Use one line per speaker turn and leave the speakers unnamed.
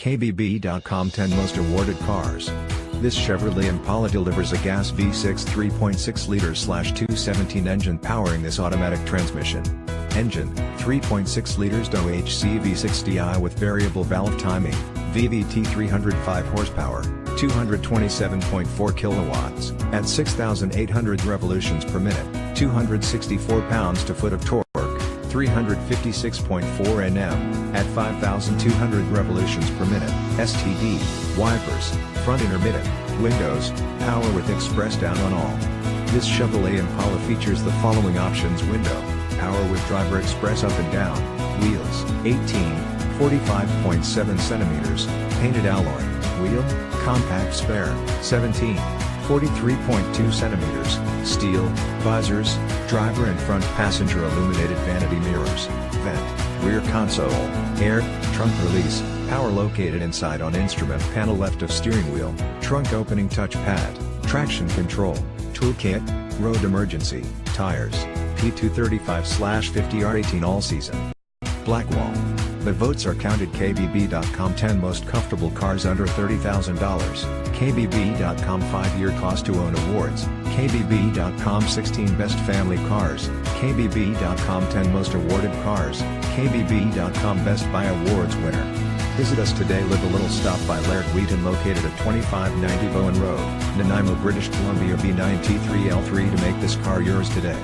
KBB.com 10 Most Awarded Cars. This Chevrolet Impala delivers a gas V6 3.6 L/217 engine powering this automatic transmission. Engine, 3.6 liters DOHC V6 with variable valve timing, VVT 305 horsepower, 227.4 kilowatts, at 6,800 revolutions per minute, 264 pounds-to-foot of torque, 356.4 Nm, at 5,200 revolutions per minute. STD, wipers, front intermittent, windows, power with express down on all. This Chevrolet Impala features the following options: window, power with driver express up and down, wheels, 18, 45.7 centimeters, painted alloy, wheel, compact spare, 17, 43.2 centimeters, steel, visors, driver and front passenger illuminated vanity mirrors, vent, rear console, air, trunk release, power located inside on instrument panel left of steering wheel, trunk opening touchpad, traction control, toolkit, road emergency, tires, P235/50R18 all season. Blackwall. The votes are counted. KBB.com 10 Most Comfortable Cars Under $30,000, KBB.com 5-Year Cost to Own Awards, KBB.com 16 Best Family Cars, KBB.com 10 Most Awarded Cars, KBB.com Best Buy Awards winner. Visit us today. Live a little. Stop by Laird Wheaton, located at 2590 Bowen Road, Nanaimo, British Columbia B9T3L3 to make this car yours today.